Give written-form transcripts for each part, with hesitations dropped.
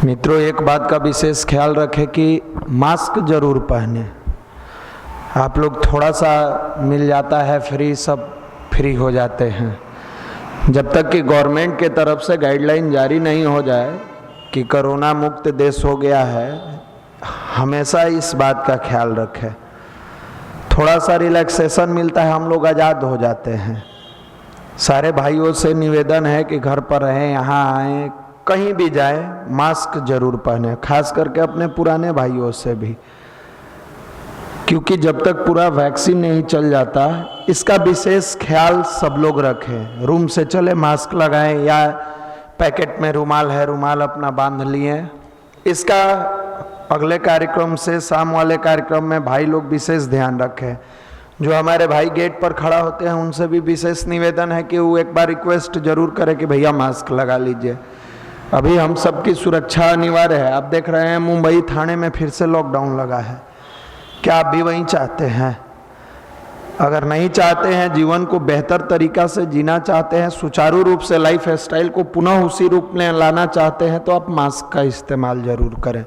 मित्रों, एक बात का विशेष ख्याल रखें कि मास्क जरूर पहने। आप लोग थोड़ा सा मिल जाता है फ्री, सब फ्री हो जाते हैं। जब तक कि गवर्नमेंट के तरफ से गाइडलाइन जारी नहीं हो जाए कि कोरोना मुक्त देश हो गया है, हमेशा इस बात का ख्याल रखें। थोड़ा सा रिलैक्सेशन मिलता है, हम लोग आज़ाद हो जाते हैं। सारे भाइयों से निवेदन है कि घर पर रहें, यहाँ आएँ, कहीं भी जाए मास्क जरूर पहने, खास करके अपने पुराने भाइयों से भी, क्योंकि जब तक पूरा वैक्सीन नहीं चल जाता, इसका विशेष ख्याल सब लोग रखें। रूम से चले मास्क लगाएं, या पैकेट में रुमाल है, रुमाल अपना बांध लिए। इसका अगले कार्यक्रम से, शाम वाले कार्यक्रम में भाई लोग विशेष ध्यान रखें। जो हमारे भाई गेट पर खड़ा होते हैं उनसे भी विशेष निवेदन है कि वो एक बार रिक्वेस्ट जरूर करें कि भैया मास्क लगा लीजिए। अभी हम सबकी सुरक्षा अनिवार्य है। आप देख रहे हैं मुंबई थाने में फिर से लॉकडाउन लगा है। क्या आप भी वही चाहते हैं? अगर नहीं चाहते हैं, जीवन को बेहतर तरीका से जीना चाहते हैं, सुचारू रूप से लाइफ स्टाइल को पुनः उसी रूप में लाना चाहते हैं, तो आप मास्क का इस्तेमाल जरूर करें।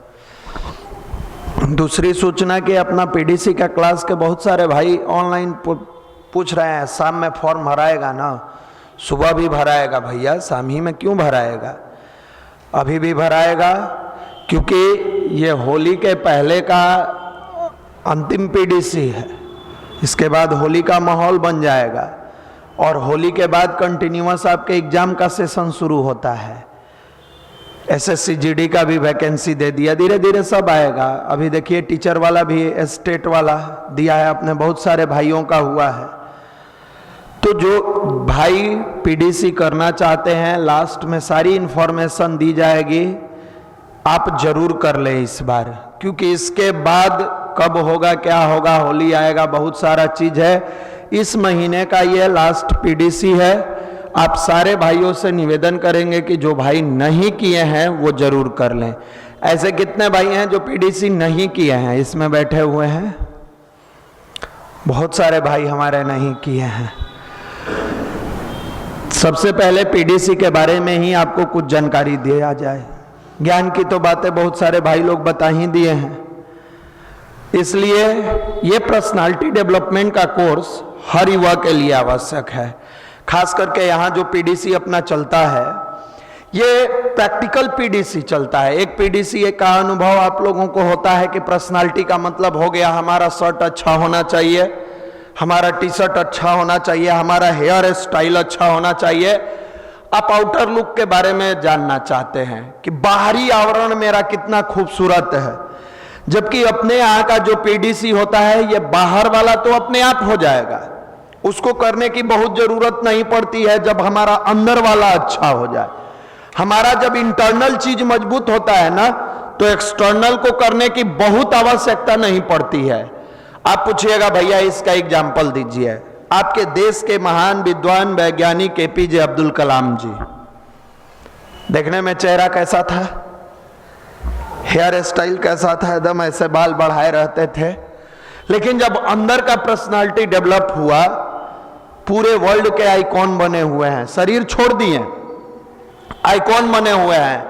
दूसरी सूचना कि अपना पीडीसी का क्लास के बहुत सारे भाई ऑनलाइन पूछ रहे हैं, शाम में फॉर्म भराएगा ना? सुबह भी भराएगा भैया, शाम ही में क्यों भराएगा? अभी भी भराएगा, क्योंकि ये होली के पहले का अंतिम पीडीसी है। इसके बाद होली का माहौल बन जाएगा और होली के बाद कंटिन्यूअस आपके एग्जाम का सेशन शुरू होता है। एसएससी जीडी का भी वैकेंसी दे दिया, धीरे धीरे सब आएगा। अभी देखिए टीचर वाला भी स्टेट वाला दिया है, अपने बहुत सारे भाइयों का हुआ है। तो जो भाई पीडीसी करना चाहते हैं, लास्ट में सारी इंफॉर्मेशन दी जाएगी, आप जरूर कर ले इस बार, क्योंकि इसके बाद कब होगा, क्या होगा, होली आएगा, बहुत सारा चीज है। इस महीने का ये लास्ट पीडीसी है। आप सारे भाइयों से निवेदन करेंगे कि जो भाई नहीं किए हैं वो जरूर कर लें। ऐसे कितने भाई हैं जो पीडीसी नहीं किए हैं? इसमें बैठे हुए हैं बहुत सारे भाई हमारे नहीं किए हैं। सबसे पहले पीडीसी के बारे में ही आपको कुछ जानकारी दिया जाए। ज्ञान की तो बातें बहुत सारे भाई लोग बता ही दिए हैं, इसलिए ये पर्सनालिटी डेवलपमेंट का कोर्स हर युवा के लिए आवश्यक है। खास करके यहाँ जो पीडीसी अपना चलता है, ये प्रैक्टिकल पीडीसी चलता है। एक पीडीसी का अनुभव आप लोगों को होता है कि पर्सनालिटी का मतलब हो गया हमारा शर्ट अच्छा होना चाहिए, हमारा टी शर्ट अच्छा होना चाहिए, हमारा हेयर स्टाइल अच्छा होना चाहिए। आप आउटर लुक के बारे में जानना चाहते हैं कि बाहरी आवरण मेरा कितना खूबसूरत है, जबकि अपने यहाँ का जो पीडीसी होता है, ये बाहर वाला तो अपने आप हो जाएगा, उसको करने की बहुत जरूरत नहीं पड़ती है जब हमारा अंदर वाला अच्छा हो जाए। हमारा जब इंटरनल चीज मजबूत होता है ना, तो एक्सटर्नल को करने की बहुत आवश्यकता नहीं पड़ती है। आप पूछिएगा भैया इसका एग्जाम्पल दीजिए। आपके देश के महान विद्वान वैज्ञानिक एपीजे अब्दुल कलाम जी, देखने में चेहरा कैसा था, हेयर स्टाइल कैसा था, एकदम ऐसे बाल बढ़ाए रहते थे। लेकिन जब अंदर का पर्सनालिटी डेवलप हुआ, पूरे वर्ल्ड के आइकॉन बने हुए हैं। शरीर छोड़ दिए, आइकॉन बने हुए हैं।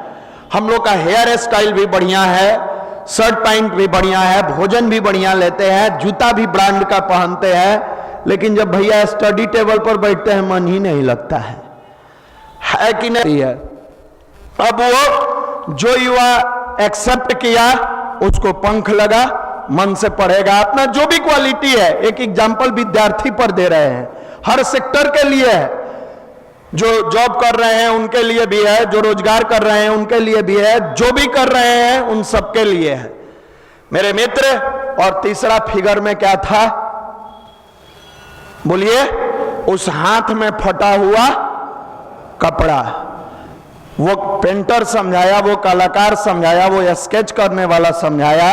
हम लोग का हेयर स्टाइल भी बढ़िया है, शर्ट पैंट भी बढ़िया है, भोजन भी बढ़िया लेते हैं, जूता भी ब्रांड का पहनते हैं। लेकिन जब भैया स्टडी टेबल पर बैठते हैं, मन ही नहीं लगता है कि नहीं है? अब वो जो युवा एक्सेप्ट किया, उसको पंख लगा, मन से पढ़ेगा। अपना जो भी क्वालिटी है, एक एग्जाम्पल विद्यार्थी पर दे रहे हैं, हर सेक्टर के लिए है। जो जॉब कर रहे हैं उनके लिए भी है, जो रोजगार कर रहे हैं उनके लिए भी है, जो भी कर रहे हैं उन सबके लिए है मेरे मित्र। और तीसरा फिगर में क्या था बोलिए? उस हाथ में फटा हुआ कपड़ा। वो पेंटर समझाया, वो कलाकार समझाया, वो स्केच करने वाला समझाया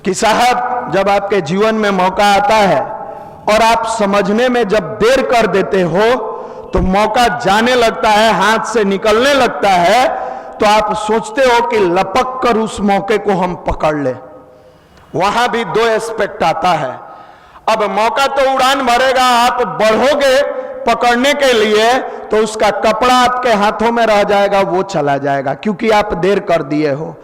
कि साहब, जब आपके जीवन में मौका आता है और आप समझने में जब देर कर देते हो, तो मौका जाने लगता है, हाथ से निकलने लगता है, तो आप सोचते हो कि लपक कर उस मौके को हम पकड़ ले। वहां भी दो एस्पेक्ट आता है। अब मौका तो उड़ान भरेगा, आप बढ़ोगे पकड़ने के लिए, तो उसका कपड़ा आपके हाथों में रह जाएगा, वो चला जाएगा, क्योंकि आप देर कर दिए हो।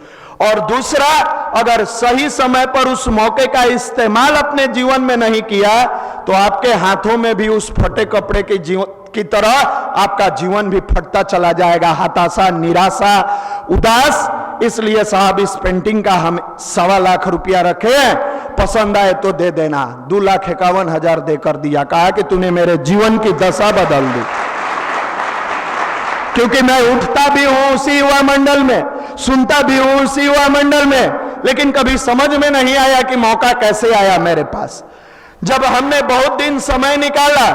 और दूसरा, अगर सही समय पर उस मौके का इस्तेमाल अपने जीवन में नहीं किया तो आपके हाथों में भी उस फटे कपड़े की तरह आपका जीवन भी फटता चला जाएगा, हताशा, निराशा, उदास। इसलिए साहब इस पेंटिंग का हम 1.25 लाख रुपया रखे हैं, पसंद आए तो दे देना। 2,51,000 देकर दिया, कहा कि तूने मेरे जीवन की दशा बदल दी। क्योंकि मैं उठता भी हूं उसी युवा मंडल में, सुनता भी हूं उसी युवा मंडल में, लेकिन कभी समझ में नहीं आया कि मौका कैसे आया मेरे पास। जब हमने बहुत दिन समय निकाला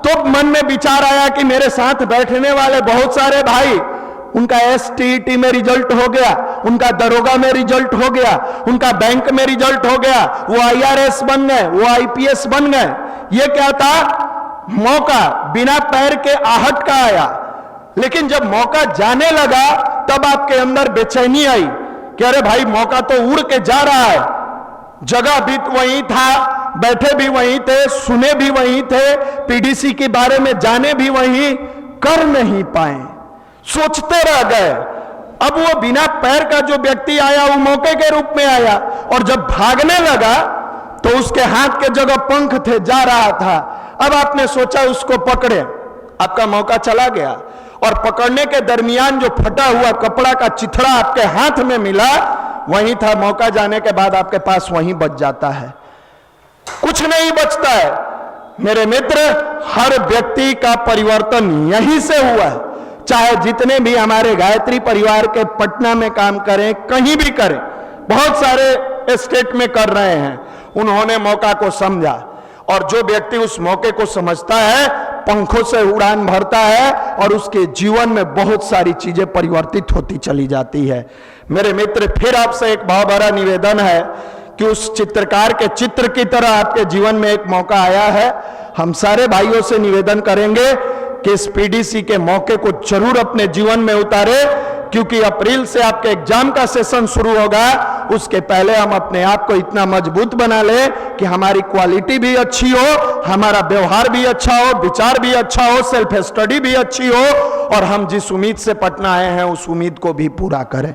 तो मन में विचार आया कि मेरे साथ बैठने वाले बहुत सारे भाई, उनका STET में रिजल्ट हो गया, उनका दरोगा में रिजल्ट हो गया, उनका बैंक में रिजल्ट हो गया, वो IRS बन गए, वो IPS बन गए। ये क्या था? मौका बिना पैर के आहट का आया। लेकिन जब मौका जाने लगा तब आपके अंदर बेचैनी आई कि अरे भाई, मौका तो उड़ के जा रहा है। जगह भी वहीं था, बैठे भी वहीं थे, सुने भी वहीं थे, PDC के बारे में जाने भी वहीं, कर नहीं पाए, सोचते रह गए। अब वो बिना पैर का जो व्यक्ति आया वो मौके के रूप में आया, और जब भागने लगा तो उसके हाथ के जगह पंख थे, जा रहा था। अब आपने सोचा उसको पकड़े, आपका मौका चला गया। और पकड़ने के दरमियान जो फटा हुआ कपड़ा का चिथड़ा आपके हाथ में मिला, वहीं था। मौका जाने के बाद आपके पास वहीं बच जाता है, कुछ नहीं बचता है। मेरे मित्र, हर व्यक्ति का परिवर्तन यहीं से हुआ है। चाहे जितने भी हमारे गायत्री परिवार के पटना में काम करें, कहीं भी करें, बहुत सारे स्टेट में कर रहे हैं, उन्होंने मौका को समझा। और जो व्यक्ति उस मौके को समझता है, पंखों से उड़ान भरता है और उसके जीवन में बहुत सारी चीजें परिवर्तित होती चली जाती है। मेरे मित्र, फिर आपसे एक बहुत बड़ा निवेदन है कि उस चित्रकार के चित्र की तरह आपके जीवन में एक मौका आया है। हम सारे भाइयों से निवेदन करेंगे कि इस PDC के मौके को जरूर अपने जीवन में उतारे, क्योंकि अप्रैल से आपके एग्जाम का सेशन शुरू होगा। उसके पहले हम अपने आप को इतना मजबूत बना ले कि हमारी क्वालिटी भी अच्छी हो, हमारा व्यवहार भी अच्छा हो, विचार भी अच्छा हो, सेल्फ स्टडी भी अच्छी हो, और हम जिस उम्मीद से पटना आए हैं उस उम्मीद को भी पूरा करें।